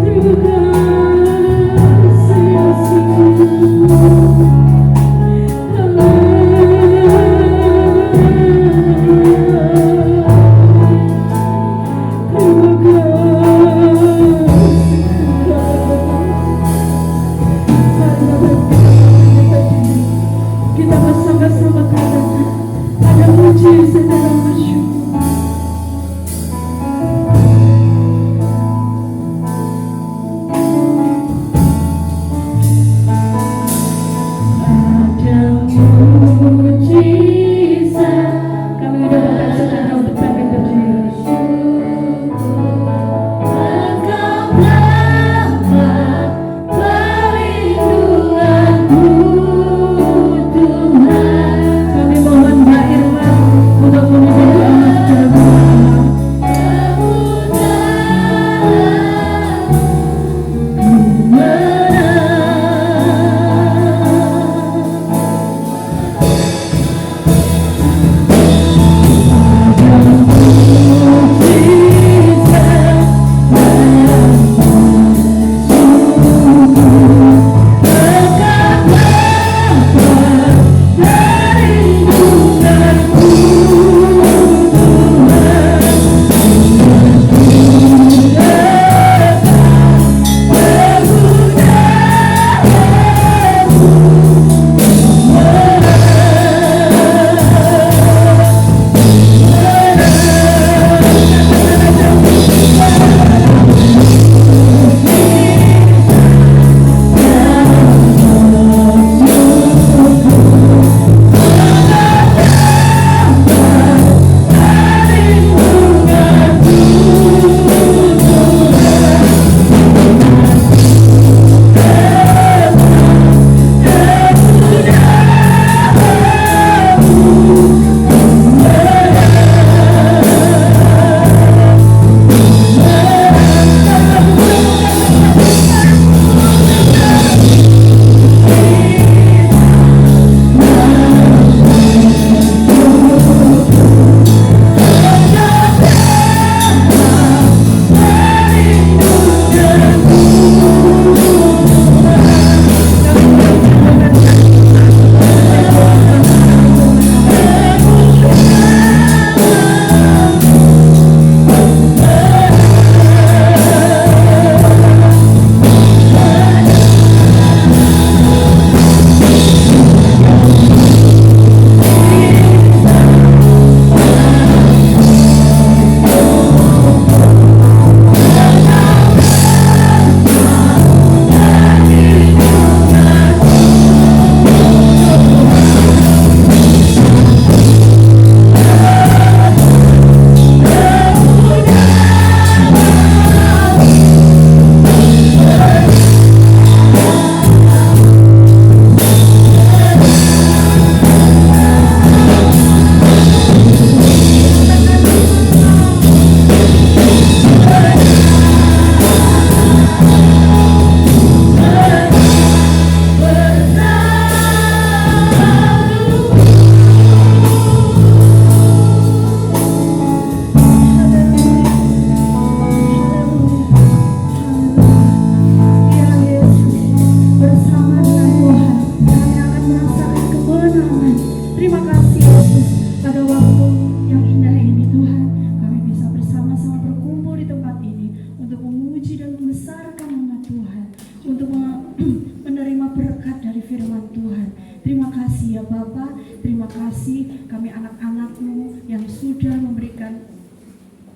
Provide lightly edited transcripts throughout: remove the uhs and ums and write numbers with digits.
Terima kasih Yesus.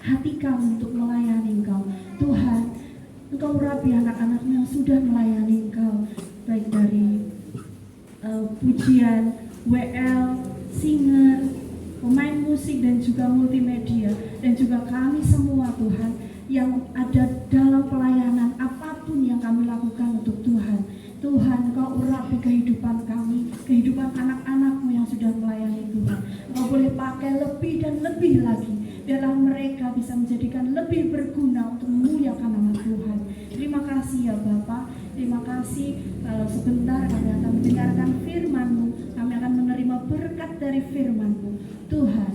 hati kami untuk melayani Engkau. Tuhan, Engkau urapi anak-anak yang sudah melayani Engkau, baik dari pujian, WL, singer, pemain musik dan juga multimedia, dan juga kami semua Tuhan yang ada dalam pelayanan apapun yang kami lakukan untuk Tuhan. Tuhan, Kau urapi kehidupan kami, kehidupan anak-anak-Mu yang sudah melayani Tuhan. Kau boleh pakai lebih dan lebih lagi, biarlah mereka bisa menjadikan lebih berguna untuk memuliakan nama Tuhan. Terima kasih ya Bapa. Terima kasih kalau sebentar kami akan mendengarkan firman-Mu, kami akan menerima berkat dari firman-Mu. Tuhan,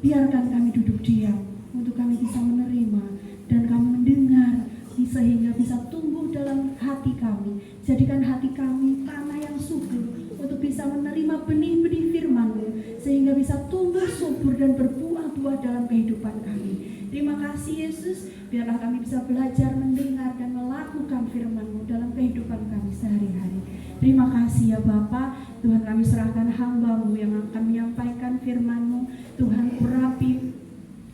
biarkan kami duduk diam untuk kami bisa menerima dan kami mendengar, sehingga bisa tumbuh dalam hati kami. Jadikan hati kami tanah yang subur untuk bisa menerima benih-benih firman-Mu, sehingga bisa tumbuh subur dan berbuah-buah dalam kehidupan kami. Terima kasih Yesus, biarlah kami bisa belajar mendengar dan melakukan firman-Mu dalam kehidupan kami sehari-hari. Terima kasih ya Bapa. Tuhan, kami serahkan hamba-Mu yang akan menyampaikan firman-Mu. Tuhan, urapi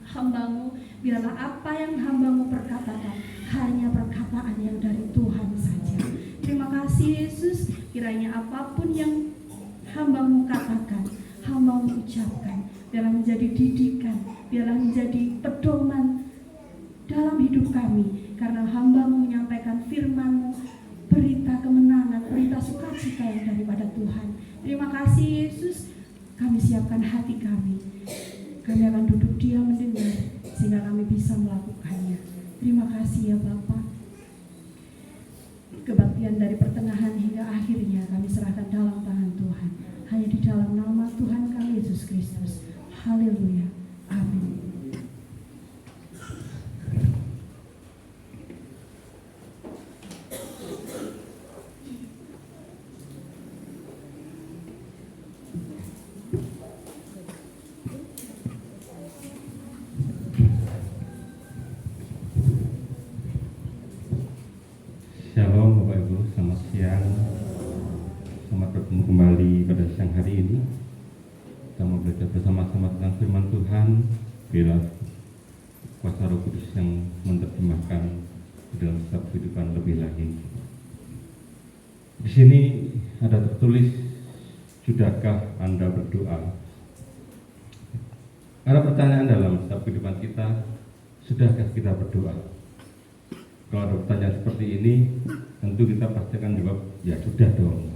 hamba-Mu, biarlah apa yang hamba-Mu perkatakan hanya perkataan yang dari Tuhan saja. Terima kasih Yesus, kiranya apapun yang hamba-Mu katakan, hamba-Mu ucapkan, biarlah menjadi didikan, biarlah menjadi pedoman dalam hidup kami, karena hamba-Mu menyampaikan firman-Mu, berita kemenangan, berita sukacita yang daripada Tuhan. Terima kasih Yesus, kami siapkan hati kami. Kami akan duduk diam mendengar sehingga kami bisa melakukannya. Terima kasih ya Bapa. Kebaktian dari pertengahan hingga akhirnya kami serahkan dalam tangan Tuhan. Hanya di dalam nama Tuhan kami Yesus Kristus. Haleluya. Amin. Shalom Bapak Ibu, selamat siang. Selamat bertemu kembali pada siang hari ini. Kita mau belajar bersama-sama tentang firman Tuhan. Biarlah kuasa Roh Kudus yang menerjemahkan di dalam setiap kehidupan lebih lagi. Di sini ada tertulis, sudahkah Anda berdoa? Ada pertanyaan dalam setiap kehidupan kita, sudahkah kita berdoa? Kalau ada pertanyaan seperti ini, tentu kita pasti akan jawab, ya sudah dong.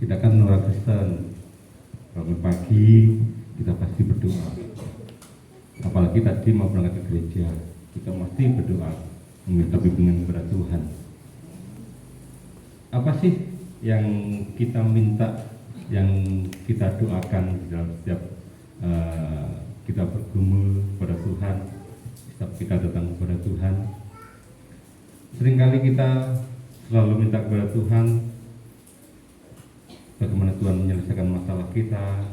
Kita kan orang Kristen, bangun pagi, kita pasti berdoa. Apalagi tadi mau berangkat ke gereja, kita mesti berdoa, meminta bimbingan kepada Tuhan. Apa sih yang kita minta, yang kita doakan dalam setiap kita bergumul kepada Tuhan, setiap kita datang kepada Tuhan? Seringkali kita selalu minta kepada Tuhan bagaimana Tuhan menyelesaikan masalah kita,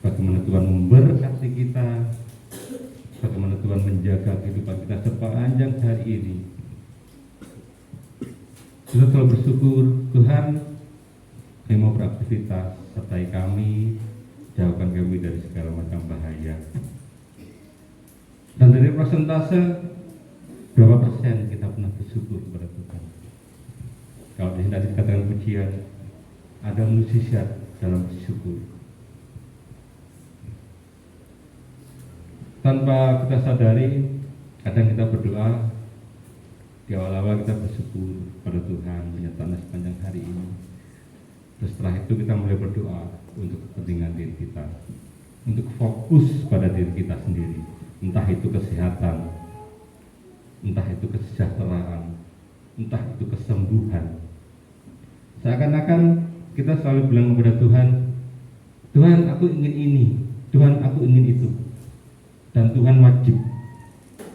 bagaimana Tuhan memberkati kita, bagaimana Tuhan menjaga kehidupan kita sepanjang hari ini. Kita selalu bersyukur, Tuhan, kami mau beraktivitas, sertai kami, jauhkan kami dari segala macam bahaya. Dan dari persentase berapa persen kita pernah bersyukur kepada Tuhan? Kalau di sini dikatakan pujian, ada musisiat dalam bersyukur. Tanpa kita sadari, kadang kita berdoa, di awal-awal kita bersyukur pada Tuhan menyertai sepanjang hari ini. Terus setelah itu kita mulai berdoa untuk kepentingan diri kita, untuk fokus pada diri kita sendiri, entah itu kesehatan, entah itu kesejahteraan, entah itu kesembuhan. Seakan-akan kita selalu bilang kepada Tuhan, Tuhan aku ingin ini, Tuhan aku ingin itu. Dan Tuhan wajib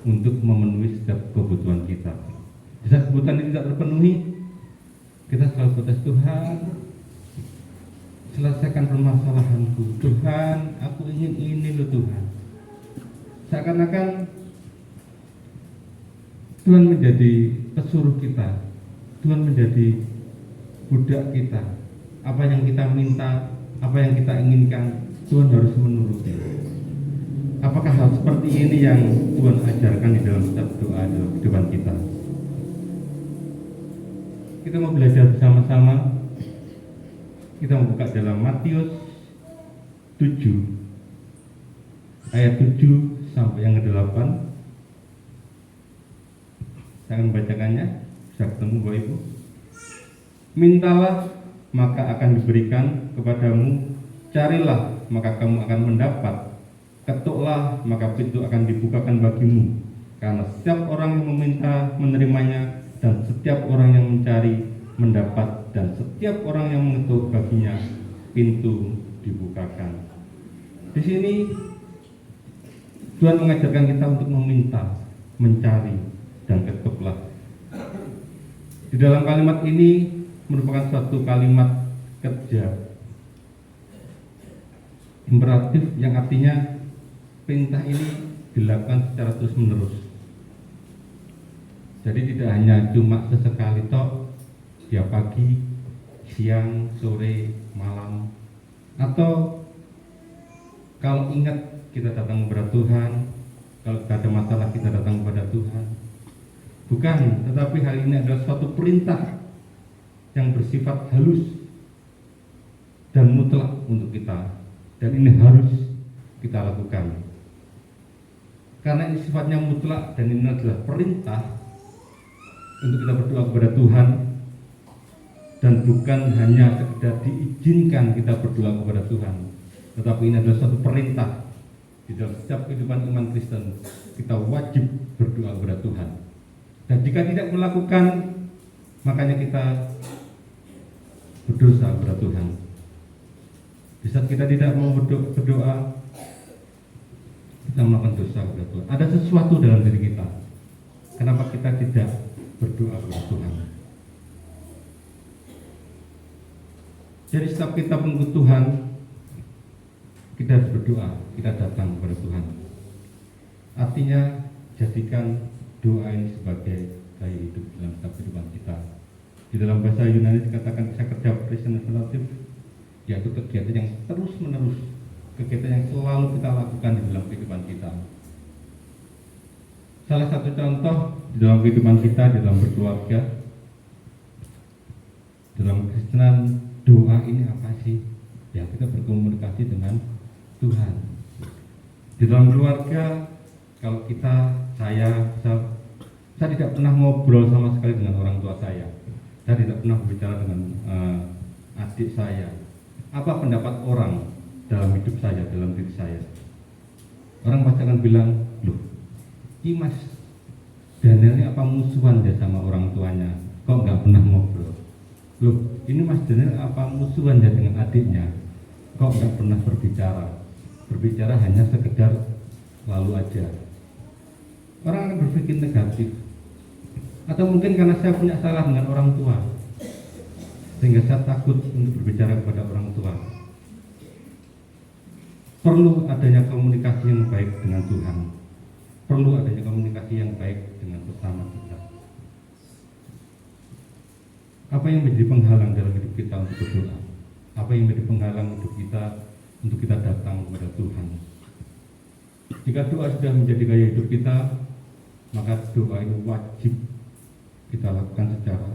untuk memenuhi setiap kebutuhan kita. Jika kebutuhan ini tidak terpenuhi, kita selalu protes, Tuhan selesaikan permasalahanku, Tuhan aku ingin ini loh Tuhan. Seakan-akan Tuhan menjadi pesuruh kita, Tuhan menjadi budak kita. Apa yang kita minta, apa yang kita inginkan, Tuhan harus menuruti. Apakah hal seperti ini yang Tuhan ajarkan di dalam setiap doa dalam kehidupan kita? Kita mau belajar bersama-sama. Kita mau buka dalam Matius 7 ayat 7 sampai yang ke-8. Saya akan membacakannya. Bisa ketemu Bapak Ibu? Mintalah maka akan diberikan kepadamu, carilah maka kamu akan mendapat, ketuklah maka pintu akan dibukakan bagimu. Karena setiap orang yang meminta menerimanya, dan setiap orang yang mencari mendapat, dan setiap orang yang mengetuk baginya pintu dibukakan. Di sini Tuhan mengajarkan kita untuk meminta, mencari, dan ketuklah. Di dalam kalimat ini merupakan suatu kalimat kerja imperatif yang artinya perintah ini dilakukan secara terus-menerus. Jadi tidak hanya cuma sesekali toh, tiap pagi, siang, sore, malam, atau kalau ingat kita datang kepada Tuhan, kalau ada masalah kita datang kepada Tuhan. Bukan, tetapi hal ini adalah suatu perintah yang bersifat halus dan mutlak untuk kita, dan ini harus kita lakukan. Karena ini sifatnya mutlak dan ini adalah perintah untuk kita berdoa kepada Tuhan, dan bukan hanya sekedar diizinkan kita berdoa kepada Tuhan, tetapi ini adalah suatu perintah. Di dalam setiap kehidupan iman Kristen kita wajib berdoa kepada Tuhan, dan jika tidak melakukan, makanya kita berdosa kepada Tuhan. Di saat kita tidak mau berdoa, kita melakukan dosa kepada Tuhan. Ada sesuatu dalam diri kita. Kenapa kita tidak berdoa kepada Tuhan? Jadi setiap kita mengikut Tuhan, kita harus berdoa, kita datang kepada Tuhan. Artinya jadikan doa ini sebagai gaya hidup dalam setiap kehidupan kita. Di dalam bahasa Yunani dikatakan kerja present relatif, yaitu kegiatan yang terus menerus, kegiatan yang selalu kita lakukan di dalam kehidupan kita. Salah satu contoh di dalam kehidupan kita, di dalam berkeluarga, dalam Kristenan, doa ini apa sih? Ya, kita berkomunikasi dengan Tuhan. Di dalam keluarga, kalau saya tidak pernah ngobrol sama sekali dengan orang tua saya. Saya tidak pernah berbicara dengan adik saya. Apa pendapat orang dalam hidup saya, dalam diri saya? Orang pasti akan bilang, loh, ini Mas Daniel ini apa musuhan dia sama orang tuanya? Kok nggak pernah ngobrol? Loh, ini Mas Daniel apa musuhan dia dengan adiknya? Kok nggak pernah berbicara? Berbicara hanya sekedar lalu aja. Orang akan berpikir negatif. Atau mungkin karena saya punya salah dengan orang tua, sehingga saya takut untuk berbicara kepada orang tua. Perlu adanya komunikasi yang baik dengan Tuhan. Perlu adanya komunikasi yang baik dengan sesama kita. Apa yang menjadi penghalang dalam hidup kita untuk berdoa? Apa yang menjadi penghalang hidup kita untuk kita datang kepada Tuhan? Jika doa sudah menjadi gaya hidup kita, maka doa itu wajib kita lakukan secara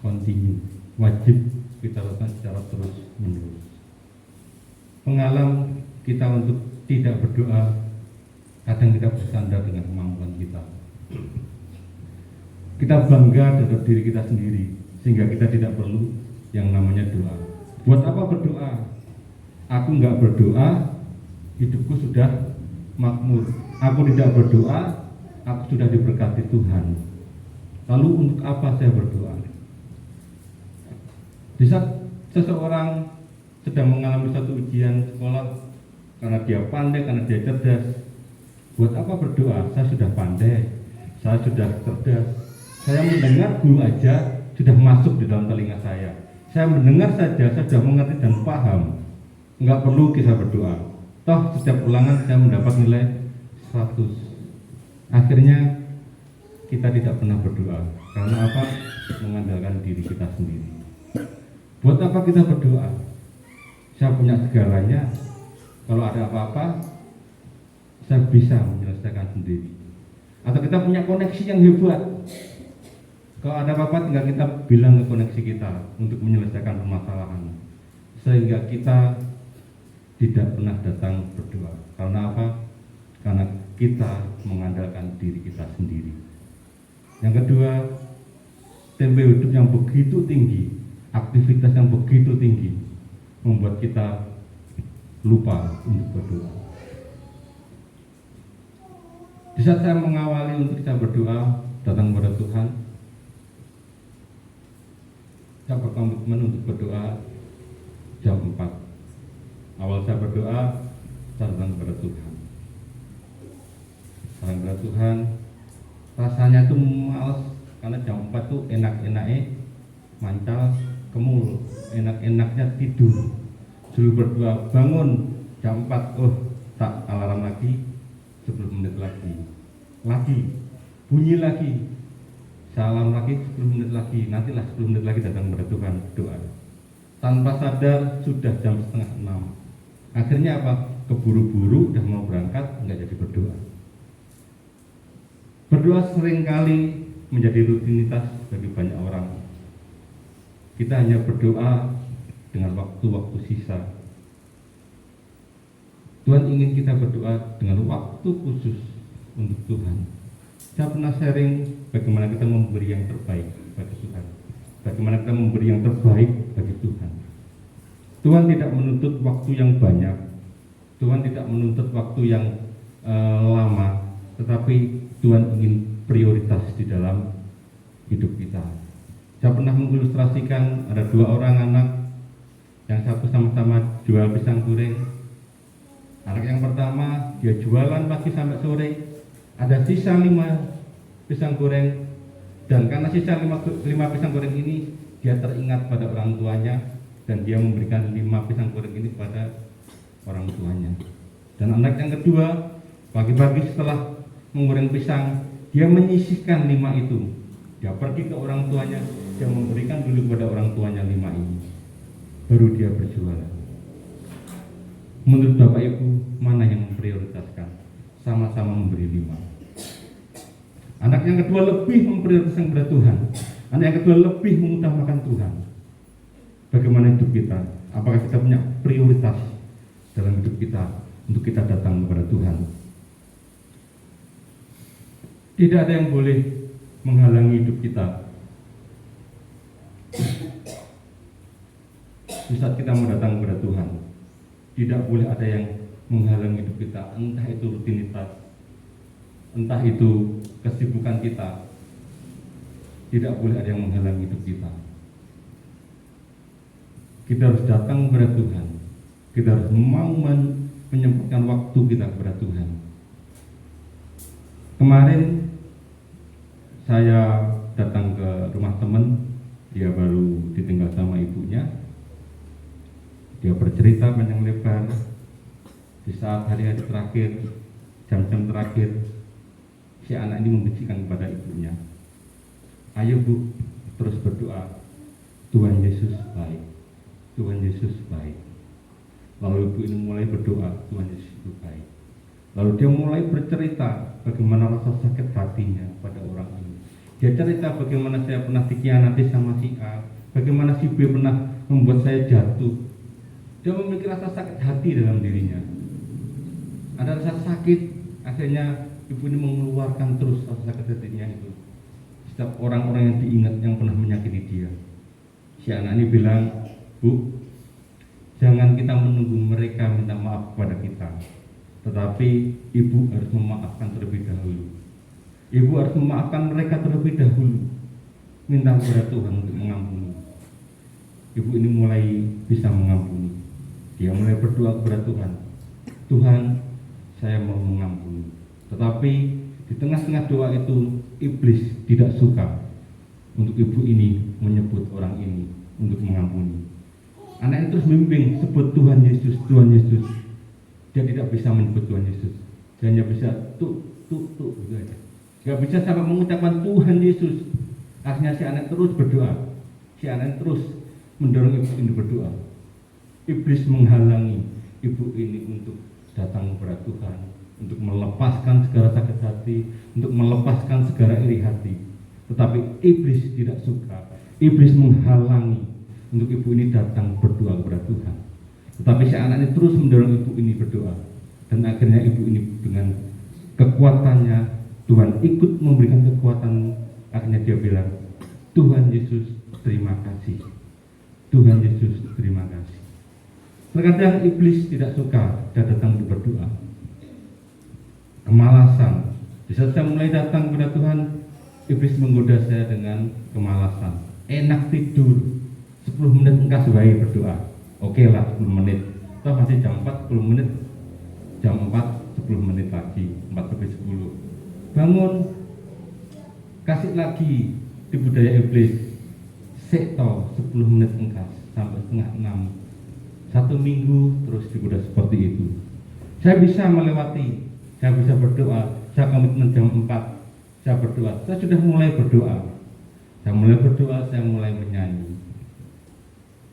kontinu, wajib kita lakukan secara terus menerus. Penghalang kita untuk tidak berdoa, kadang kita bersandar dengan kemampuan kita. Kita bangga terhadap diri kita sendiri, sehingga kita tidak perlu yang namanya doa. Buat apa berdoa? Aku nggak berdoa, hidupku sudah makmur. Aku tidak berdoa, aku sudah diberkati Tuhan. Lalu untuk apa saya berdoa? Di saat seseorang sedang mengalami satu ujian sekolah, karena dia pandai, karena dia cerdas, buat apa berdoa? Saya sudah pandai, saya sudah cerdas, saya mendengar guru aja sudah masuk di dalam telinga saya. Saya mendengar saja, saya sudah mengerti dan paham. Enggak perlu kita berdoa. Toh setiap ulangan saya mendapat nilai 100. Akhirnya kita tidak pernah berdoa. Karena apa? Mengandalkan diri kita sendiri. Buat apa kita berdoa? Saya punya segalanya. Kalau ada apa-apa, saya bisa menyelesaikan sendiri. Atau kita punya koneksi yang hebat. Kalau ada apa-apa tinggal kita bilang ke koneksi kita untuk menyelesaikan permasalahan. Sehingga kita tidak pernah datang berdoa. Karena apa? Karena kita mengandalkan diri kita sendiri. Yang kedua, tempo hidup yang begitu tinggi, aktivitas yang begitu tinggi, membuat kita lupa untuk berdoa. Di saat saya mengawali untuk kita berdoa, datang kepada Tuhan, saya berkomitmen untuk berdoa jam 4. Awal saya berdoa, saya datang kepada Tuhan. Datang kepada Tuhan, rasanya tuh males, karena jam 4 tuh enak-enaknya mancal kemul, enak-enaknya tidur. Suruh berdoa, bangun jam 4, tak alarm lagi, 10 menit lagi, bunyi lagi, salam lagi, 10 menit lagi, nantilah 10 menit lagi datang kepada Tuhan, doa. Tanpa sadar sudah jam 5:30. Akhirnya apa? Keburu-buru udah mau berangkat, nggak jadi berdoa. Berdoa seringkali menjadi rutinitas bagi banyak orang. Kita hanya berdoa dengan waktu-waktu sisa. Tuhan ingin kita berdoa dengan waktu khusus untuk Tuhan. Saya pernah sharing bagaimana kita memberi yang terbaik bagi Tuhan. Bagaimana kita memberi yang terbaik bagi Tuhan. Tuhan tidak menuntut waktu yang banyak. Tuhan tidak menuntut waktu yang lama. Tetapi Tuhan ingin prioritas di dalam hidup kita. Saya pernah mengilustrasikan ada 2 orang anak. Yang satu sama-sama jual pisang goreng. Anak yang pertama dia jualan pagi sampai sore, ada sisa 5 pisang goreng, dan karena sisa 5 pisang goreng ini dia teringat pada orang tuanya dan dia memberikan 5 pisang goreng ini kepada orang tuanya. Dan anak yang kedua pagi-pagi setelah menggoreng pisang, dia menyisihkan 5 itu, dia pergi ke orang tuanya, dia memberikan dulu kepada orang tuanya 5 ini, baru dia berjualan. Menurut Bapak Ibu, mana yang memprioritaskan? Sama-sama memberi 5. Anak yang kedua lebih memprioritaskan kepada Tuhan. Anak yang kedua lebih mengutamakan Tuhan. Bagaimana hidup kita? Apakah kita punya prioritas dalam hidup kita untuk kita datang kepada Tuhan? Tidak ada yang boleh menghalangi hidup kita. Di saat kita mau datang kepada Tuhan, tidak boleh ada yang menghalangi hidup kita, entah itu rutinitas, entah itu kesibukan kita. Tidak boleh ada yang menghalangi hidup kita. Kita harus datang kepada Tuhan. Kita harus mau menyempatkan waktu kita kepada Tuhan. Kemarin saya datang ke rumah teman, dia baru ditinggal sama ibunya. Dia bercerita panjang lebar di saat hari-hari terakhir, jam-jam terakhir, si anak ini membisikkan kepada ibunya, ayo Bu, terus berdoa, Tuhan Yesus baik, Tuhan Yesus baik. Lalu ibu ini mulai berdoa, Tuhan Yesus itu baik. Lalu dia mulai bercerita bagaimana rasa sakit hatinya pada orang ini. Dia cerita bagaimana saya pernah dikhianati sama si A, bagaimana si B pernah membuat saya jatuh. Dia memiliki rasa sakit hati dalam dirinya. Ada rasa sakit, akhirnya ibu ini mengeluarkan terus rasa sakit hatinya itu. Setiap orang-orang yang diingat yang pernah menyakiti dia. Si anak ini bilang, Bu, jangan kita menunggu mereka minta maaf kepada kita, tetapi ibu harus memaafkan terlebih dahulu. Ibu harus memaafkan mereka terlebih dahulu. Minta kepada Tuhan untuk mengampuni. Ibu ini mulai bisa mengampuni. Dia mulai berdoa kepada Tuhan, Tuhan, saya mau mengampuni. Tetapi di tengah-tengah doa itu, iblis tidak suka untuk ibu ini menyebut orang ini untuk mengampuni. Anak ini terus membimbing, sebut Tuhan Yesus, Tuhan Yesus. Dia tidak bisa menyebut Tuhan Yesus. Dia hanya bisa tuk gitu aja. Dia bisa sampai mengucapkan Tuhan Yesus. Akhirnya si anak terus berdoa. Si anak terus mendorong ibu ini berdoa. Iblis menghalangi ibu ini untuk datang kepada Tuhan, untuk melepaskan segala sakit hati, untuk melepaskan segala iri hati. Tetapi iblis tidak suka. Iblis menghalangi untuk ibu ini datang berdoa kepada Tuhan. Tetapi si anak ini terus mendorong ibu ini berdoa. Dan akhirnya ibu ini dengan kekuatannya, Tuhan ikut memberikan kekuatan. Akhirnya dia bilang, Tuhan Yesus terima kasih. Tuhan Yesus terima kasih. Terkadang iblis tidak suka dia datang untuk berdoa. Kemalasan. Di saat saya mulai datang kepada Tuhan, iblis menggoda saya dengan kemalasan. Enak tidur, 10 menit engkau sebaik berdoa. Oke lah 10 menit. Toh masih jam 4, 10 menit. Jam 4, 10 menit lagi, 4 sampai 10. Bangun, kasih lagi di budaya iblis. Sekto 10 menit engkau sampai setengah 6. 1 minggu terus digoda seperti itu. Saya bisa melewati, saya bisa berdoa, saya komitmen jam 4, saya berdoa, saya sudah mulai berdoa. Saya mulai berdoa, saya mulai menyanyi.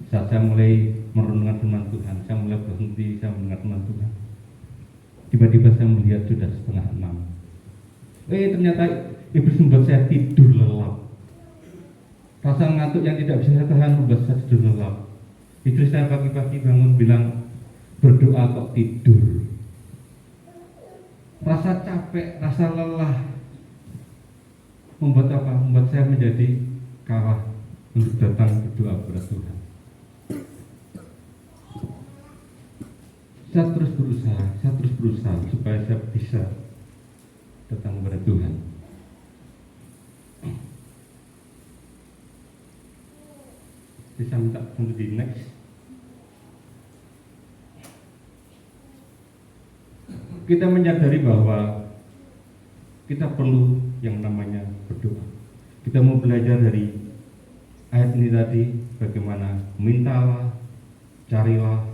Saat saya mulai merenungkan firman Tuhan, saya mulai berhenti, saya mendengar firman Tuhan. Tiba-tiba saya melihat sudah setengah 6. Ternyata iblis membuat saya tidur lelap. Rasa ngantuk yang tidak bisa saya tahan membuat saya tidur lelap. Istri saya pagi-pagi bangun bilang, berdoa kok tidur. Rasa capek, rasa lelah membuat apa? Membuat saya menjadi kalah untuk datang berdoa kepada Tuhan. Saya terus berusaha supaya saya bisa datang kepada Tuhan. Bisa minta untuk di next. Kita menyadari bahwa kita perlu yang namanya berdoa. Kita mau belajar dari ayat ini tadi, bagaimana mintalah, carilah,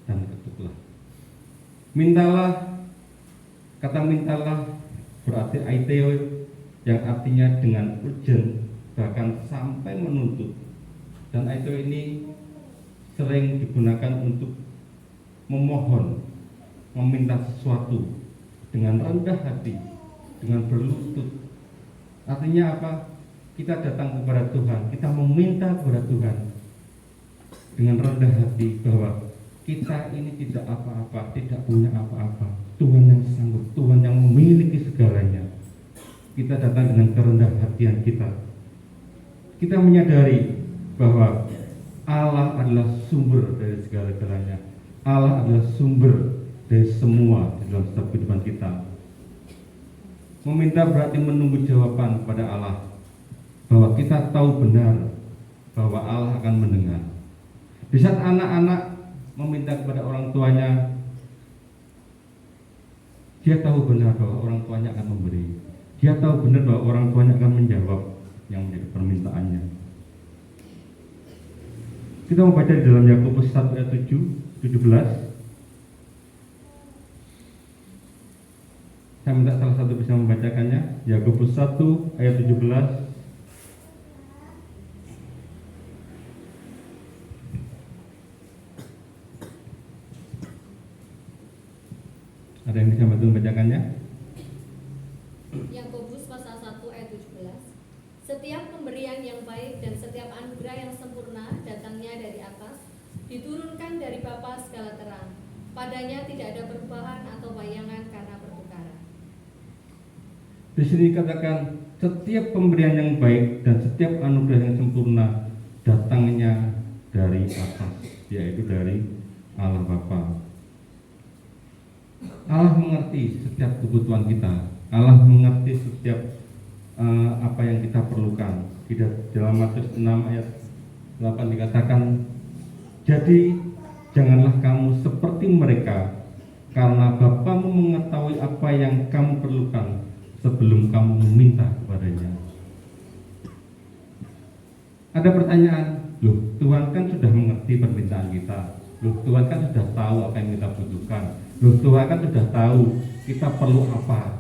dan ketuklah. Mintalah, kata mintalah berarti aiteo, yang artinya dengan urgent, bahkan sampai menuntut. Dan aiteo ini sering digunakan untuk memohon, meminta sesuatu dengan rendah hati, dengan berlutut. Artinya apa? Kita datang kepada Tuhan, kita meminta kepada Tuhan dengan rendah hati bahwa kita ini tidak apa-apa, tidak punya apa-apa. Tuhan yang sanggup, Tuhan yang memiliki segalanya. Kita datang dengan kerendahan hatian kita. Kita menyadari bahwa Allah adalah sumber dari segala-galanya. Allah adalah sumber dari semua di dalam setiap kehidupan kita. Meminta berarti menunggu jawaban pada Allah, bahwa kita tahu benar bahwa Allah akan mendengar. Di saat anak-anak meminta kepada orang tuanya, dia tahu benar bahwa orang tuanya akan memberi. Dia tahu benar bahwa orang tuanya akan menjawab yang menjadi permintaannya. Kita membaca di dalam Yakobus 1 ayat 17. Saya minta salah satu bisa membacakannya. Yakobus 1 ayat 17. Ada yang bisa bantu membacakannya? Yakobus pasal 1 ayat 17. Setiap pemberian yang baik dan setiap anugerah yang sempurna datangnya dari atas, diturunkan dari Bapa segala terang. Padanya tidak ada perubahan atau bayangan karena pertukaran. Di sini dikatakan setiap pemberian yang baik dan setiap anugerah yang sempurna datangnya dari atas, yaitu dari Allah Bapa. Allah mengerti setiap kebutuhan kita. Allah mengerti setiap apa yang kita perlukan. Di dalam Matius 6 ayat 8 dikatakan, jadi janganlah kamu seperti mereka, karena Bapamu mengetahui apa yang kamu perlukan sebelum kamu meminta kepadanya. Ada pertanyaan, loh Tuhan kan sudah mengerti permintaan kita. Loh Tuhan kan sudah tahu apa yang kita butuhkan. Loh Tuhan kan sudah tahu kita perlu apa.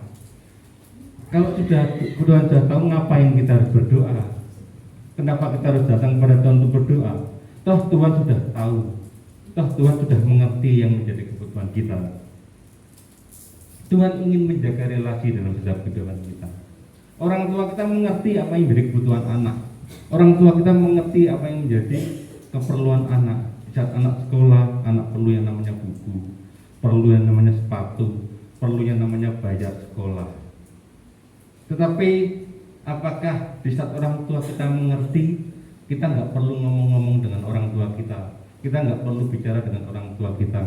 Kalau Tuhan sudah tahu, ngapain kita harus berdoa? Kenapa kita harus datang kepada Tuhan untuk berdoa? Toh Tuhan sudah tahu. Toh Tuhan sudah mengerti yang menjadi kebutuhan kita. Tuhan ingin menjaga relasi dalam setiap kehidupan kita. Orang tua kita mengerti apa yang menjadi kebutuhan anak. Orang tua kita mengerti apa yang menjadi keperluan anak. Saat anak sekolah, anak perlu yang namanya buku, perlu yang namanya sepatu, perlu yang namanya bayar sekolah. Tetapi apakah di saat orang tua kita mengerti, kita nggak perlu ngomong-ngomong dengan orang tua kita, kita nggak perlu bicara dengan orang tua kita?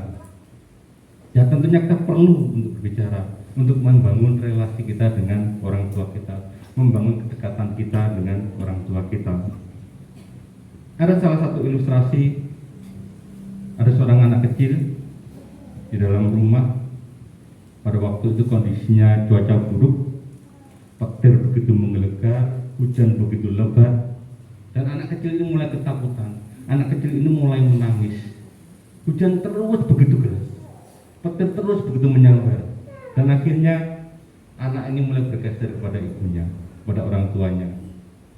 Ya tentunya kita perlu untuk berbicara, untuk membangun relasi kita dengan orang tua kita, membangun kedekatan kita dengan orang tua kita. Ada salah satu ilustrasi, ada seorang anak kecil di dalam rumah. Pada waktu itu kondisinya cuaca buruk, petir begitu menggelegar, hujan begitu lebat, dan anak kecil ini mulai ketakutan. Anak kecil ini mulai menangis. Hujan terus begitu keras, petir terus begitu menyambar, dan akhirnya anak ini mulai bergeser kepada ibunya, kepada orang tuanya.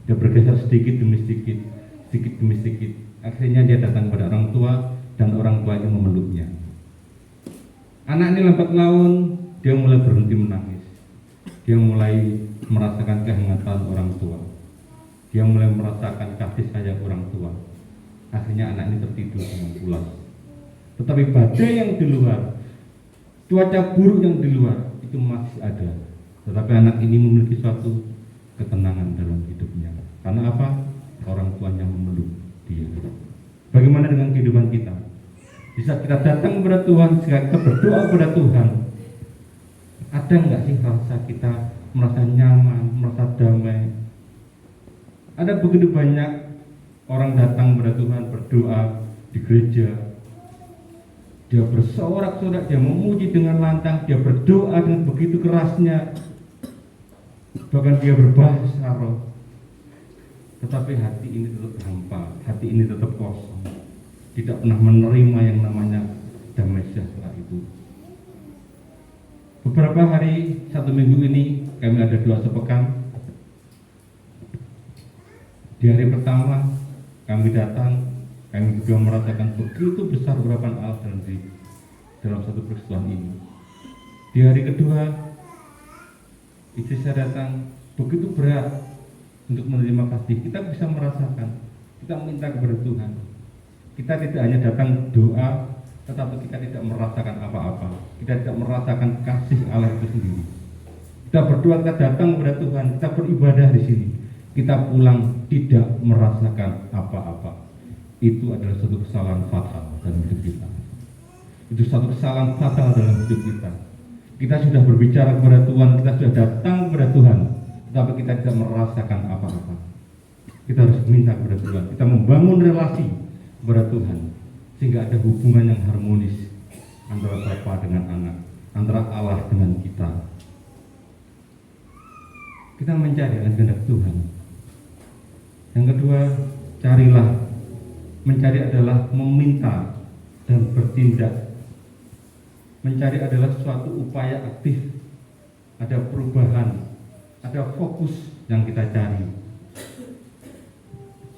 Dia bergeser sedikit demi sedikit, sedikit demi sedikit. Akhirnya dia datang kepada orang tua, dan orang tuanya memeluknya. Anak ini lambat laun, dia mulai berhenti menangis. Dia mulai merasakan kehangatan orang tua. Dia mulai merasakan kasih sayang orang tua. Akhirnya anak ini tertidur dengan pulas. Tetapi badai yang di luar, cuaca buruk yang di luar itu masih ada. Tetapi anak ini memiliki suatu ketenangan dalam hidupnya. Karena apa? Orang tuanya memeluk dia. Bagaimana dengan kehidupan kita? Di saat kita datang kepada Tuhan, jika kita berdoa kepada Tuhan, ada nggak sih rasa kita merasa nyaman, merasa damai? Ada begitu banyak orang datang kepada Tuhan berdoa di gereja. Dia bersorak-sorak, dia memuji dengan lantang, dia berdoa dengan begitu kerasnya, bahkan dia berbahasa roh. Tetapi hati ini tetap hampa, hati ini tetap kosong, tidak pernah menerima yang namanya damai sejahtera itu. Beberapa hari, 1 minggu ini kami ada 2 sepekan. Di hari pertama kami datang, kami juga merasakan begitu besar urapan Allah dalam satu peristiwa ini. Di hari kedua, istri saya datang, begitu berat untuk menerima kasih. Kita bisa merasakan, kita minta kepada Tuhan. Kita tidak hanya datang doa, tetapi kita tidak merasakan apa-apa. Kita tidak merasakan kasih Allah itu sendiri. Kita berdoa, kita datang kepada Tuhan, kita beribadah di sini. Kita pulang tidak merasakan apa-apa. Itu adalah suatu kesalahan fatal dalam hidup kita. Itu satu kesalahan fatal dalam hidup kita. Kita sudah berbicara kepada Tuhan, kita sudah datang kepada Tuhan, tetapi kita tidak merasakan apa-apa. Kita harus minta kepada Tuhan, kita membangun relasi kepada Tuhan, sehingga ada hubungan yang harmonis antara Bapa dengan anak, antara Allah dengan kita. Kita mencari kehendak Tuhan. Yang kedua, carilah. Mencari adalah meminta dan bertindak. Mencari adalah suatu upaya aktif. Ada perubahan, ada fokus yang kita cari.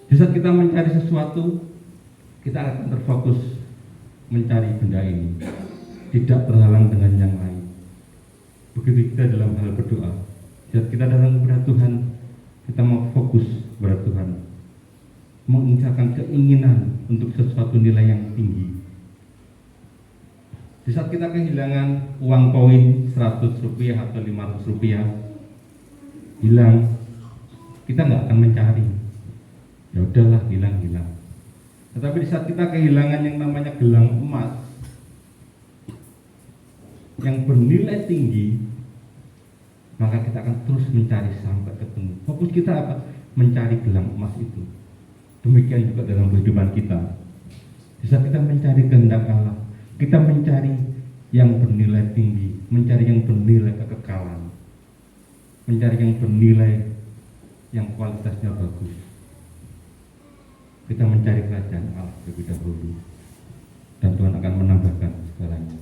Di saat kita mencari sesuatu, kita akan terfokus mencari benda ini, tidak terhalang dengan yang lain. Begitu kita dalam hal berdoa. Di saat kita datang kepada Tuhan, kita mau fokus kepada Tuhan, menginginkan keinginan untuk sesuatu nilai yang tinggi. Di saat kita kehilangan uang koin 100 rupiah atau 500 rupiah hilang, kita nggak akan mencari. Ya udahlah, hilang. Tetapi di saat kita kehilangan yang namanya gelang emas yang bernilai tinggi, maka kita akan terus mencari sampai ketemu. Fokus kita apa? Mencari gelang emas itu. Demikian juga dalam kehidupan kita. Di saat kita mencari kehendak Allah, kita mencari yang bernilai tinggi, mencari yang bernilai kekekalan, mencari yang bernilai yang kualitasnya bagus. Kita mencari kerajaan Allah terlebih dahulu, dan Tuhan akan menambahkan segalanya.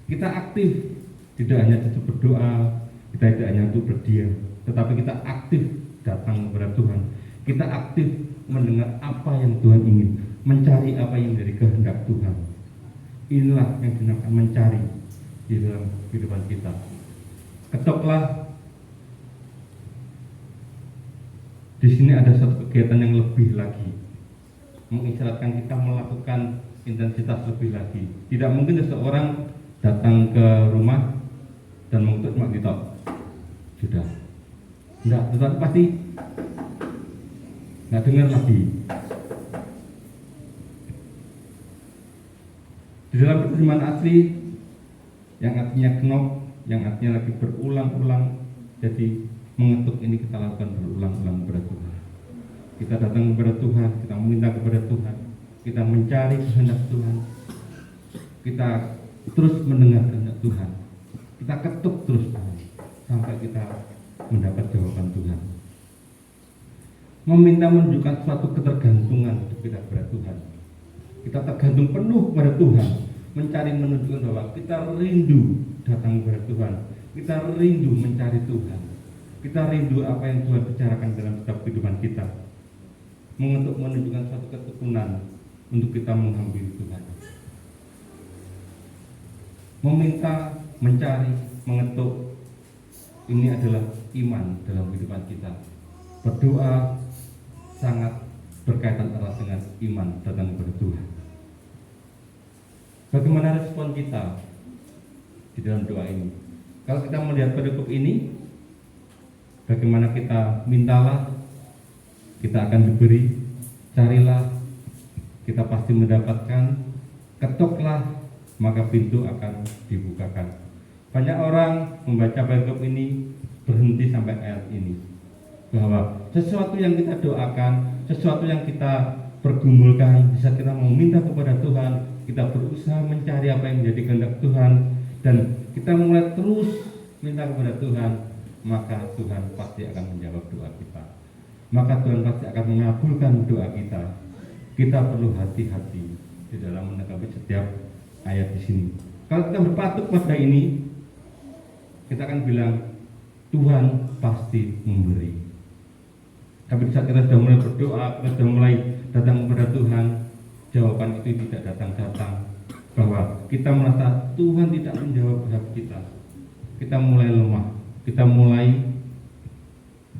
Kita aktif, tidak hanya cukup berdoa, kita tidak hanya untuk berdiam, tetapi kita aktif datang kepada Tuhan. Kita aktif mendengar apa yang Tuhan ingin, mencari apa yang dari kehendak Tuhan. Inilah yang dinamakan mencari di dalam kehidupan kita. Ketoklah. Di sini ada satu kegiatan yang lebih lagi, mengisyaratkan kita melakukan intensitas lebih lagi. Tidak mungkin seseorang datang ke rumah dan mengetuk cuma gitu, sudah. Enggak, tetapi pasti nggak dengar lagi. Di dalam terjemahan asli yang artinya knock, yang artinya lagi berulang-ulang, jadi mengetuk ini kita lakukan berulang-ulang kepada Tuhan. Kita datang kepada Tuhan, kita meminta kepada Tuhan, kita mencari kehendak Tuhan, kita terus mendengar kehendak Tuhan, kita ketuk terus Tuhan sampai kita mendapat jawaban Tuhan. Meminta menunjukkan suatu ketergantungan hidup kita kepada Tuhan. Kita tergantung penuh kepada Tuhan, mencari menunjukkan bahwa kita rindu datang kepada Tuhan, kita rindu mencari Tuhan, kita rindu apa yang Tuhan bicarakan dalam setiap kehidupan kita, untuk menunjukkan suatu ketekunan untuk kita menghampiri Tuhan. Meminta, mencari, mengetuk, ini adalah iman dalam kehidupan kita. Berdoa sangat berkaitan erat dengan iman datang kepada Tuhan. Bagaimana respon kita di dalam doa ini? Kalau kita melihat perikop ini, bagaimana kita mintalah, kita akan diberi, carilah, kita pasti mendapatkan, ketuklah, maka pintu akan dibukakan. Banyak orang membaca perikop ini berhenti sampai ayat ini, bahwa sesuatu yang kita doakan, sesuatu yang kita pergumulkan, bisa kita meminta kepada Tuhan, kita berusaha mencari apa yang menjadi kehendak Tuhan, dan kita mulai terus minta kepada Tuhan, maka Tuhan pasti akan menjawab doa kita. Maka Tuhan pasti akan mengabulkan doa kita. Kita perlu hati-hati di dalam menanggapi setiap ayat di sini. Kalau kita berpatuk pada ini, kita akan bilang Tuhan pasti memberi. Tapi saat kita sudah mulai berdoa, kita sudah mulai datang kepada Tuhan, jawaban itu tidak datang-datang. Bahwa kita merasa Tuhan tidak menjawab doa kita. Kita mulai lemah, kita mulai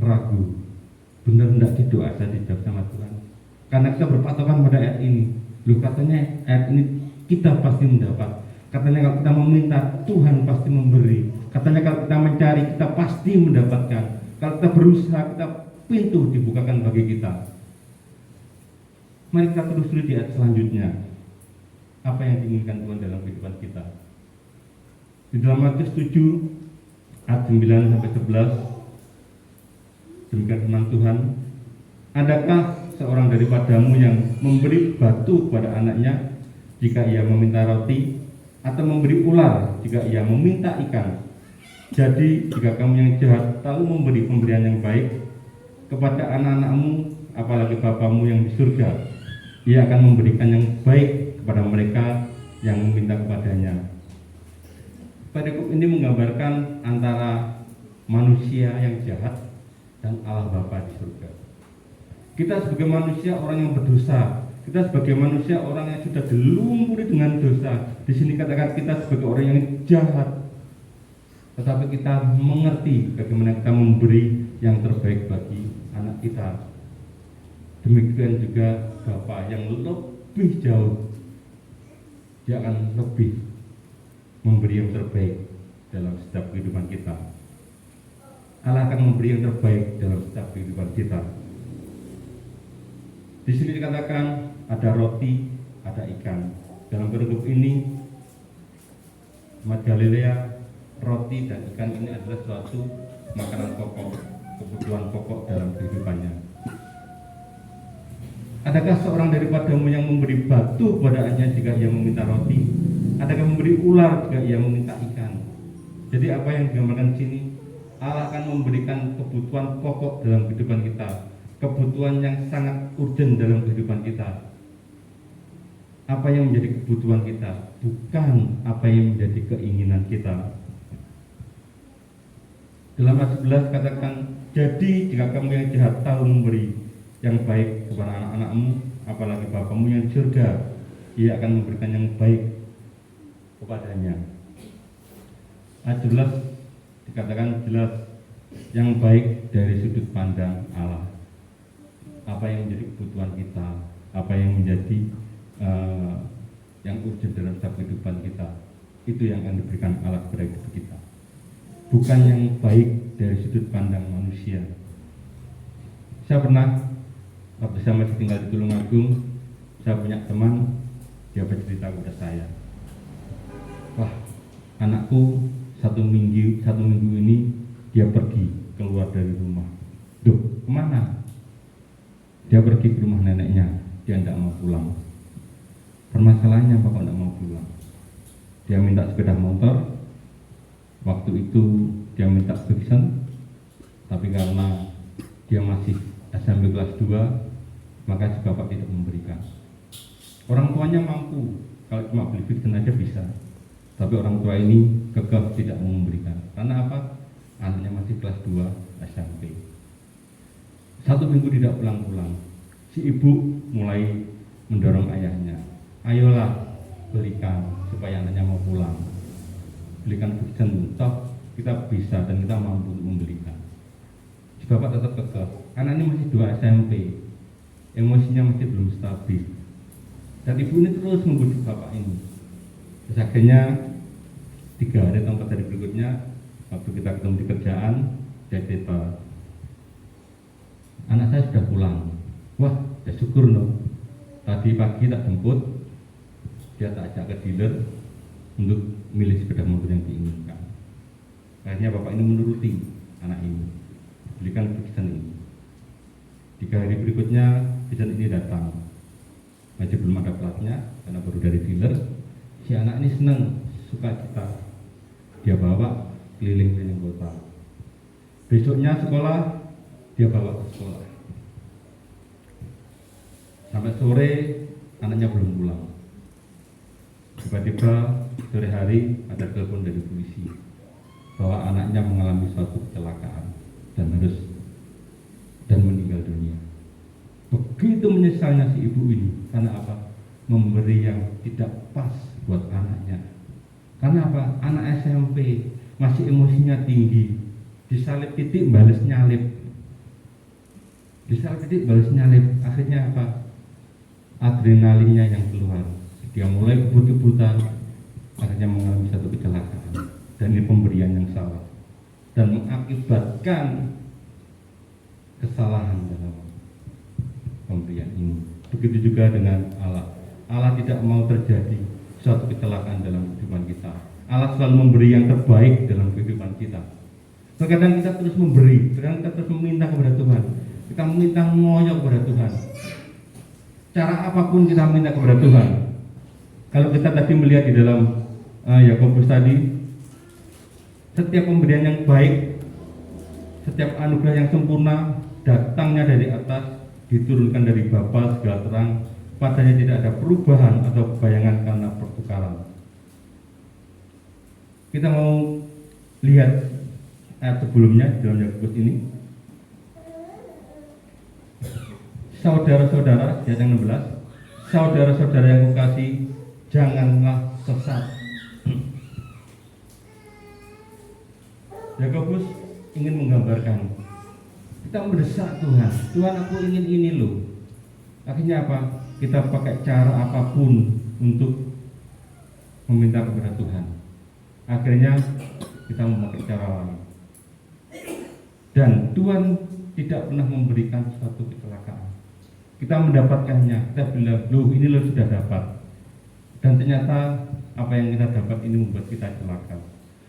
ragu. Benar tidak doa saya dijawab sama Tuhan? Karena kita berpatokan pada ayat ini. Loh, katanya ayat ini kita pasti mendapat. Katanya kalau kita meminta, Tuhan pasti memberi. Katanya kalau kita mencari, kita pasti mendapatkan. Kalau kita berusaha, kita pintu dibukakan bagi kita. Mari kita terus di ayat selanjutnya. Apa yang diinginkan Tuhan dalam kehidupan kita? Di dalam Matius 7 ayat 9 sampai 11, demikian firman Tuhan. Adakah seorang daripadamu yang memberi batu kepada anaknya jika ia meminta roti, atau memberi ular jika ia meminta ikan? Jadi jika kamu yang jahat tahu memberi pemberian yang baik kepada anak-anakmu, apalagi Bapamu yang di surga, ia akan memberikan yang baik kepada mereka yang meminta kepadanya. Perikop ini menggambarkan antara manusia yang jahat dan Allah Bapa di surga. Kita sebagai manusia orang yang berdosa, kita sebagai manusia orang yang sudah dilumuri dengan dosa. Di sini katakan kita sebagai orang yang jahat, tetapi kita mengerti bagaimana kita memberi yang terbaik bagi anak kita. Demikian juga Bapa yang lebih jauh, Dia akan lebih memberi yang terbaik dalam setiap kehidupan kita. Allah akan memberi yang terbaik dalam setiap kehidupan kita. Di sini dikatakan ada roti, ada ikan. Dalam perikop ini, umat Galilea, roti dan ikan ini adalah suatu makanan pokok, kebutuhan pokok dalam kehidupannya. Adakah seorang daripadamu yang memberi batu kepada anaknya jika ia meminta roti? Adakah memberi ular jika ia meminta ikan? Jadi apa yang digambarkan di sini? Allah akan memberikan kebutuhan pokok dalam kehidupan kita, kebutuhan yang sangat urgent dalam kehidupan kita. Apa yang menjadi kebutuhan kita, bukan apa yang menjadi keinginan kita. Dalam ayat 11 katakan, jadi jika kamu yang jahat tahu memberi yang baik kepada anak-anakmu, apalagi Bapamu yang di surga, Ia akan memberikan yang baik kepadanya. Ayat 12 dikatakan jelas yang baik dari sudut pandang Allah. Apa yang menjadi kebutuhan kita, apa yang menjadi yang urgent dalam setiap kehidupan kita, itu yang akan diberikan Allah kepada hidup kita. Bukan yang baik dari sudut pandang manusia. Saya pernah waktu saya masih tinggal di Tulungagung, saya punya teman, dia bercerita kepada saya, wah, anakku satu minggu ini dia pergi keluar dari rumah. Duh, kemana? Dia pergi ke rumah neneknya, dia tidak mau pulang. Permasalahannya apa kok tidak mau pulang? Dia minta sepeda motor, waktu itu dia minta Vision, tapi karena dia masih SMP kelas 2, maka si bapak tidak memberikan. Orang tuanya mampu, kalau cuma beli Vision aja bisa, tapi orang tua ini kekeh tidak mau memberikan. Karena apa? Anaknya masih kelas 2 SMP. 1 minggu tidak pulang-pulang, si ibu mulai mendorong ayahnya, ayolah belikan supaya anaknya mau pulang, belikan Vision, toh kita bisa dan kita mampu untuk membelikan. Si bapak tetap kekeh, anaknya masih 2 SMP, emosinya masih belum stabil, dan ibu ini terus membujuk bapak ini. Terus akhirnya 3 hari atau 4 hari berikutnya, waktu kita ketemu di kerjaan, dia cerita, anak saya sudah pulang. Wah, ya syukur no. Tadi pagi tak jemput, dia tak ajak ke dealer untuk milih sepeda motor yang diinginkan. Akhirnya bapak ini menuruti anak ini, belikan Vision ini. 3 hari berikutnya Vision ini datang, masih belum ada platnya karena baru dari dealer. Si anak ini senang, suka cita, dia bawa keliling-keliling kota. Besoknya sekolah, dia bawa ke sekolah. Sampai sore anaknya belum pulang. Tiba-tiba sore hari ada telepon dari polisi bahwa anaknya mengalami suatu kecelakaan dan meninggal dunia. Begitu menyesalnya si ibu ini. Karena apa? Memberi yang tidak pas buat anaknya. Karena apa? Anak SMP masih emosinya tinggi, disalip titik balas nyalip, disalip titik balas nyalip. Akhirnya apa? Adrenalinnya yang keluar, dia mulai kebut-kebutan, akhirnya mengalami satu kecelakaan. Dan ini pemberian yang salah dan mengakibatkan kesalahan dalam pemberian ini. Begitu juga dengan Allah. Allah tidak mau terjadi suatu kecelakaan dalam kehidupan kita. Allah selalu memberi yang terbaik dalam kehidupan kita. Terkadang kita terus memberi, terkadang kita terus meminta kepada Tuhan. Kita meminta ngoyo kepada Tuhan. Cara apapun kita minta kepada Tuhan. Kalau kita tadi melihat di dalam Yakobus tadi, setiap pemberian yang baik, setiap anugerah yang sempurna datangnya dari atas, diturunkan dari Bapa segala terang, padanya tidak ada perubahan atau bayangan karena pertukaran. Kita mau lihat ayat sebelumnya dalam Yakobus ini. Saudara-saudara, ayat yang 16, saudara-saudara yang kukasihi, janganlah sesat. Yakobus ingin menggambarkan, kita mendesak Tuhan, Tuhan aku ingin ini loh. Akhirnya apa? Kita pakai cara apapun untuk meminta kepada Tuhan. Akhirnya kita memakai cara lain. Dan Tuhan tidak pernah memberikan suatu kecelakaan. Kita mendapatkannya, kita bilang, loh ini lo sudah dapat. Dan ternyata apa yang kita dapat ini membuat kita celaka.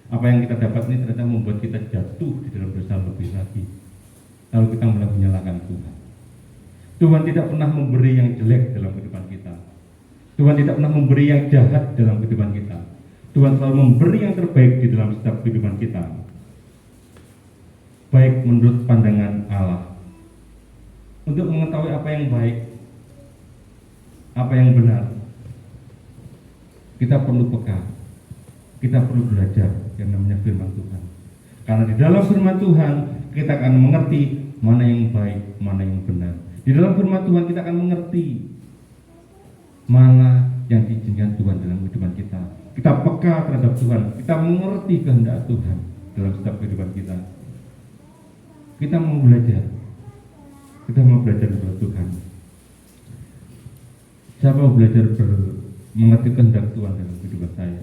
Apa yang kita dapat ini ternyata membuat kita jatuh di dalam dosa lebih lagi. Lalu kita mulai menyalahkan Tuhan. Tuhan tidak pernah memberi yang jelek dalam kehidupan kita. Tuhan tidak pernah memberi yang jahat dalam kehidupan kita. Tuhan selalu memberi yang terbaik di dalam setiap kehidupan kita. Baik menurut pandangan Allah. Untuk mengetahui apa yang baik, apa yang benar, kita perlu peka, kita perlu belajar yang namanya firman Tuhan. Karena di dalam firman Tuhan kita akan mengerti mana yang baik, mana yang benar. Di dalam firman Tuhan kita akan mengerti mana yang diizinkan Tuhan dalam kehidupan kita. Kita peka terhadap Tuhan, kita mengerti kehendak Tuhan. dalam setiap kehidupan kita. Kita mau belajar kepada Tuhan. Saya mau belajar mengerti kehendak Tuhan dalam kehidupan saya.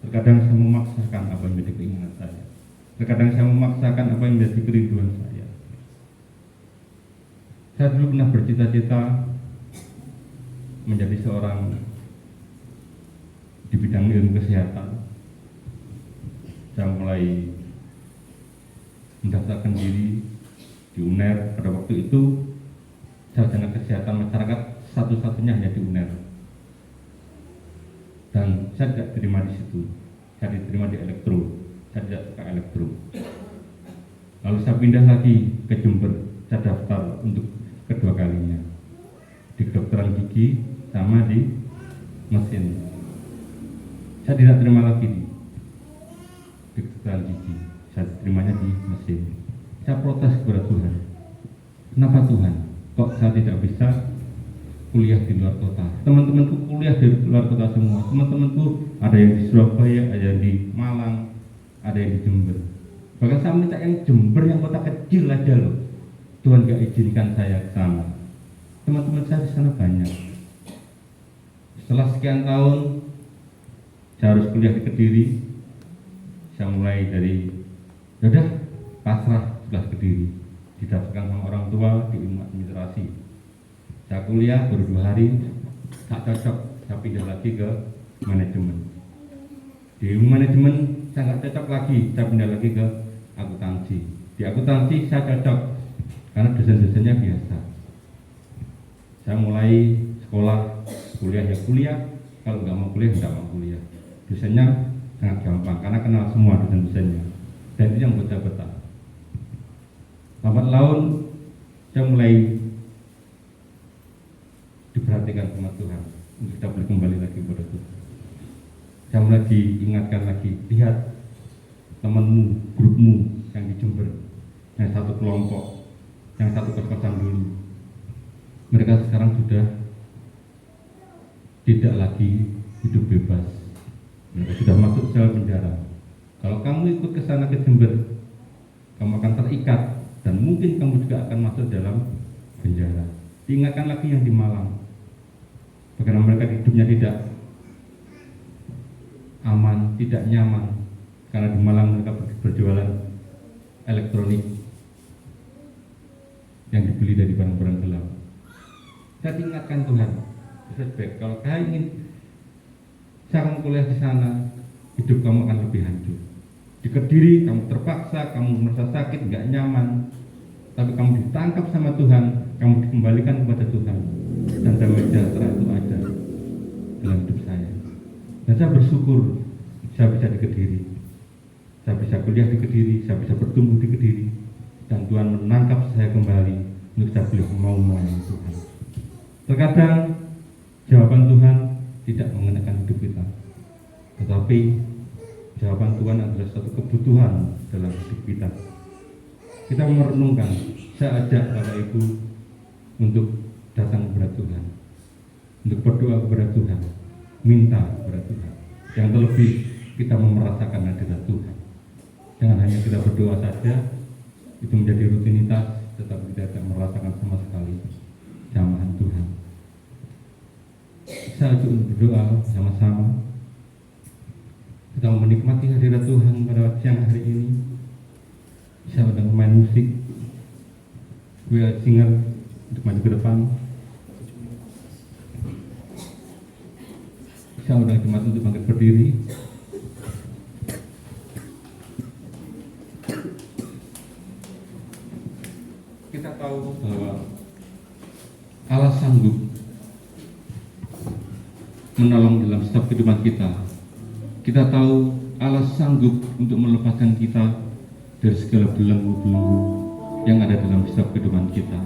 Terkadang saya memaksakan apa yang menjadi keinginan saya. Terkadang saya memaksakan apa yang menjadi kerinduan saya. Saya dulu pernah bercita-cita menjadi seorang di bidang ilmu kesehatan. Saya mulai mendaftarkan diri di UNER. Pada waktu itu sarjana kesehatan masyarakat satu-satunya hanya di UNER, dan saya tidak terima di situ. Saya diterima di elektro. Saya tidak suka elektro. Lalu saya pindah lagi ke Jember. Saya daftar untuk kedua kalinya di kedokteran gigi sama di mesin. Saya tidak terima lagi di kedokteran gigi. Saya terimanya di mesin. Saya protes kepada Tuhan. Kenapa Tuhan? Kok saya tidak bisa kuliah di luar kota? Teman-temanku kuliah di luar kota semua. Teman-temanku ada yang di Surabaya, ada yang di Malang, ada yang di Jember. Bahkan saya minta yang Jember, yang kota kecil aja loh. Tuhan gak izinkan saya ke sana. Teman-teman saya di sana banyak. Setelah sekian tahun, saya harus kuliah di Kediri. Saya mulai dari, yaudah pasrah setelah Kediri. Didaftarkan sama orang tua di ilmu administrasi. Saya kuliah baru 2 hari, tak cocok, saya pindah lagi ke manajemen. Di ilmu manajemen saya nggak cocok lagi, saya pindah lagi ke akuntansi. Di akuntansi saya cocok, karena dosen-dosennya biasa. Saya mulai sekolah, kuliah ya kuliah, kalau nggak mau kuliah nggak mau kuliah. Dosennya sangat gampang, karena kenal semua dosen-dosennya, dan itu yang betah-betah. Lambat laun saya mulai diperhatikan sama Tuhan untuk kita boleh kembali lagi kepada Tuhan. Saya mulai diingatkan lagi, lihat temanmu, grupmu yang di Jember, yang satu kelompok, yang satu kos-kosan dulu. Mereka sekarang sudah tidak lagi hidup bebas. Mereka sudah masuk sel penjara. Kalau kamu ikut ke sana ke Jember, kamu akan terikat dan mungkin kamu juga akan masuk dalam penjara. Diingatkan lagi yang di Malang, bagaimana mereka hidupnya tidak aman, tidak nyaman, karena di Malang mereka berjualan elektronik yang dibeli dari barang-barang gelap. Saya diingatkan Tuhan, feedback, kalau kalian ingin saya kuliah di sana, hidup kamu akan lebih hancur. Di Kediri kamu terpaksa, kamu merasa sakit, nggak nyaman, tapi kamu ditangkap sama Tuhan, kamu dikembalikan kepada Tuhan, dan damai sejahtera itu ada dalam hidup saya. Dan saya bersyukur saya bisa di Kediri, saya bisa kuliah di Kediri, saya bisa bertumbuh di Kediri, dan Tuhan menangkap saya kembali untuk saya boleh mau Tuhan. Terkadang jawaban Tuhan tidak mengenakan hidup kita, tetapi jawaban Tuhan adalah suatu kebutuhan dalam hidup kita. Kita merenungkan, saya ajak Bapak Ibu untuk datang kepada Tuhan, untuk berdoa kepada Tuhan, minta kepada Tuhan. Yang terlebih kita merasakan hadirat Tuhan. Jangan hanya kita berdoa saja, itu menjadi rutinitas, tetapi kita tidak merasakan sama sekali jamahan Tuhan. Saya ajak untuk berdoa sama-sama. Kita menikmati hadirat Tuhan pada siang hari ini. Saya sedang main musik, gue singer untuk maju ke depan. Saya undang jemaat untuk bangkit berdiri. Kita tahu bahwa Allah sanggup menolong dalam setiap kehidupan kita. Kita tahu Allah sanggup untuk melepaskan kita dari segala belenggu-belenggu yang ada dalam setiap kehidupan kita.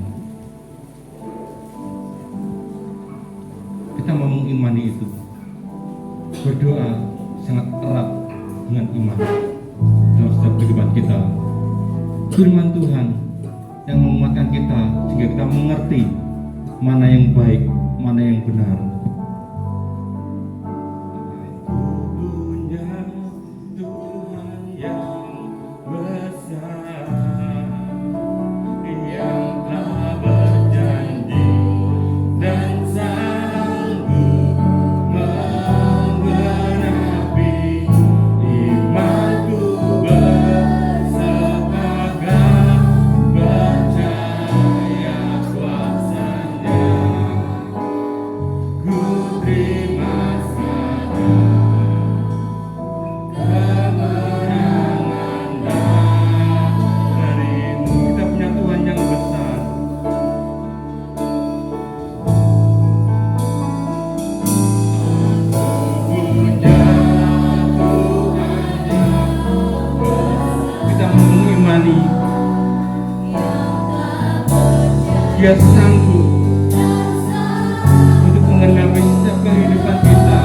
Kita mau mengimani itu. Berdoa sangat erat dengan iman dalam setiap kehidupan kita. Firman Tuhan yang menguatkan kita sehingga kita mengerti mana yang baik, mana yang benar. Tuhan yang Dia sanggup untuk mengenapi setiap kehidupan kita.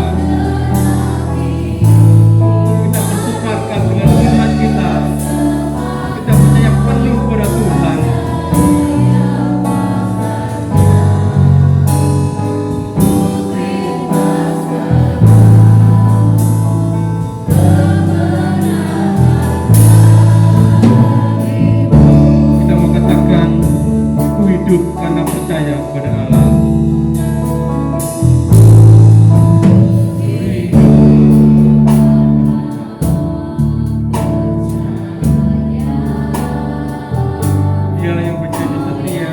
Kita bersepakat dengan iman kita. Kita percaya penuh pada Tuhan. Kita mengatakan, ku hidup karena percaya kepada Allah. Dialah yang berjanji setia.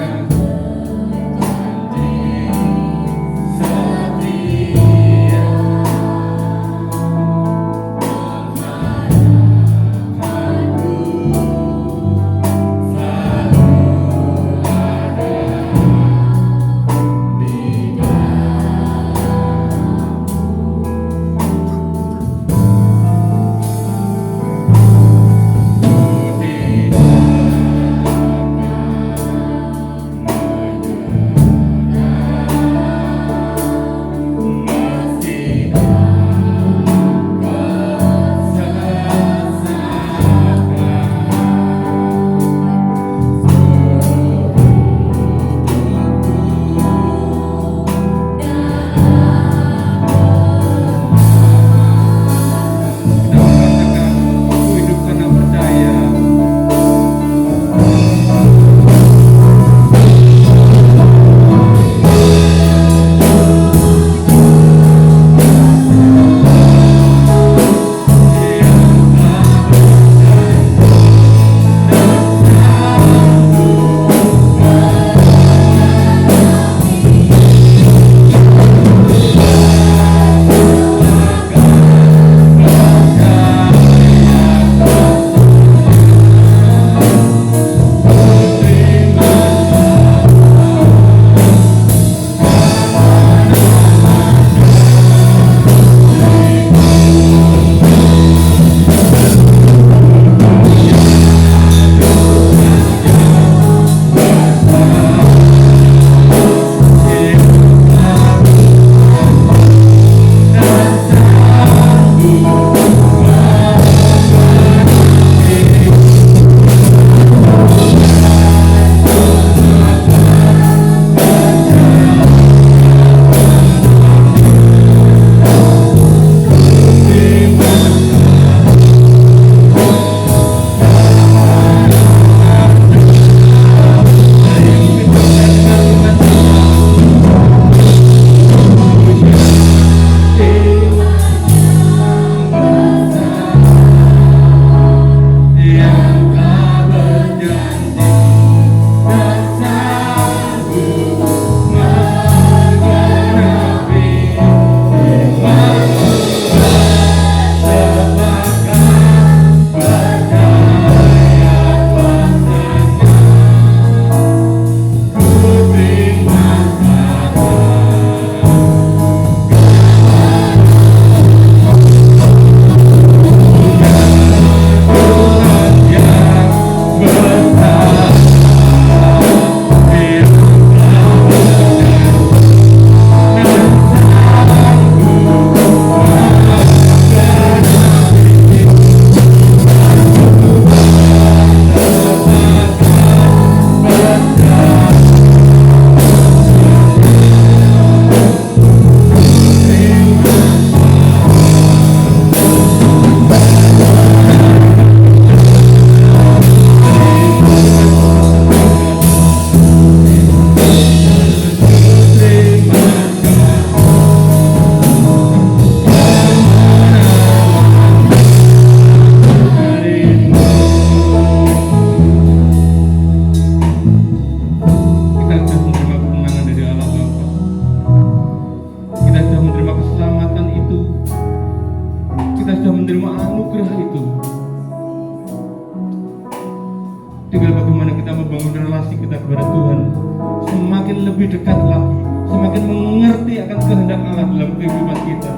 lebih dekat lagi, semakin mengerti akan kehendak Allah dalam kehidupan kita.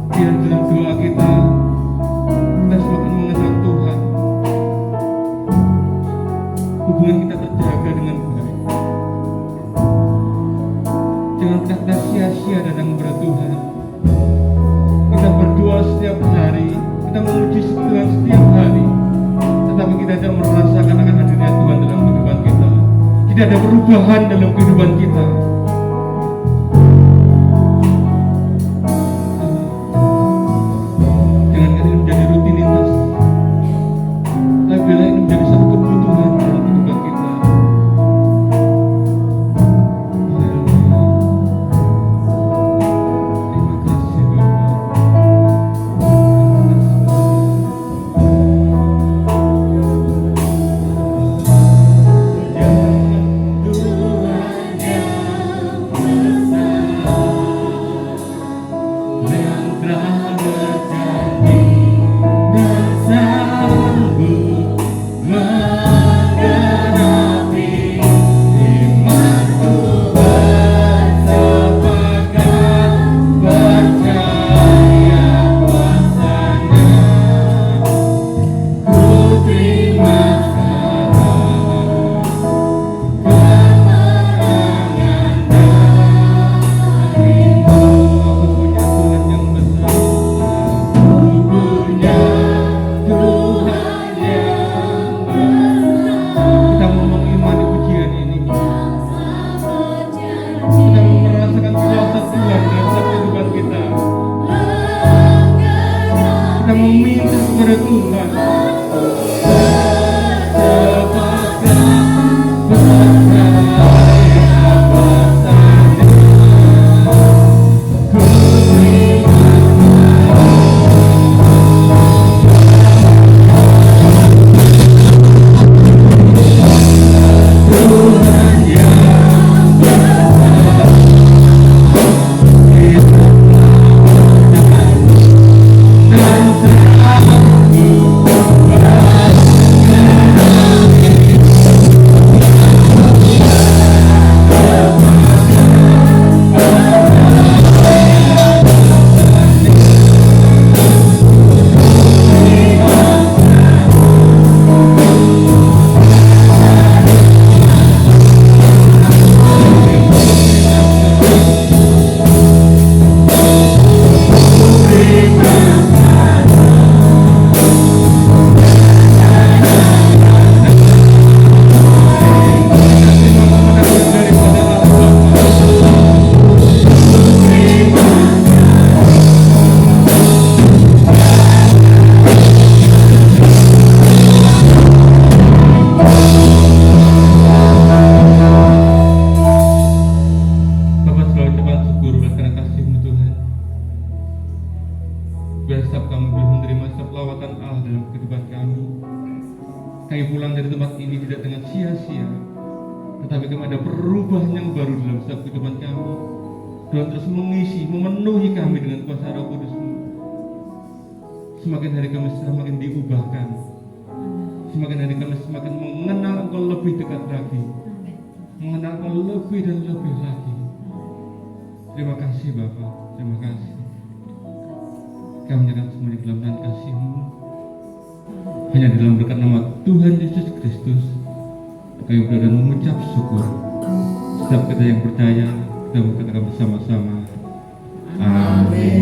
Biar dalam doa kita semakin mengenal Tuhan. Tuhan setiap hari, tetapi kita tidak merasakan akan hadirnya Tuhan dalam kehidupan kita. Tidak ada perubahan dalam kehidupan kita. Jangan ini menjadi rutinitas, tapi bila ini menjadi satu kebutuhan dalam kehidupan kita. Terima kasih tetapi kami ada perubahan yang baru dalam setiap kehidupan kami. Tuhan terus mengisi, memenuhi kami dengan kuasa Roh Kudus-Mu. Semakin hari kami semakin diubahkan, semakin hari kami semakin mengenal Engkau lebih dekat lagi, mengenal Engkau lebih dan lebih lagi. Terima kasih Bapa, terima kasih. Kami menyerahkan semuanya dalam tangan kasih-Mu. Hanya di dalam berkat nama Tuhan Yesus Kristus kami berdoa dan mengucap syukur. Setiap kita yang percaya, kita berkatakan bersama-sama. Amin.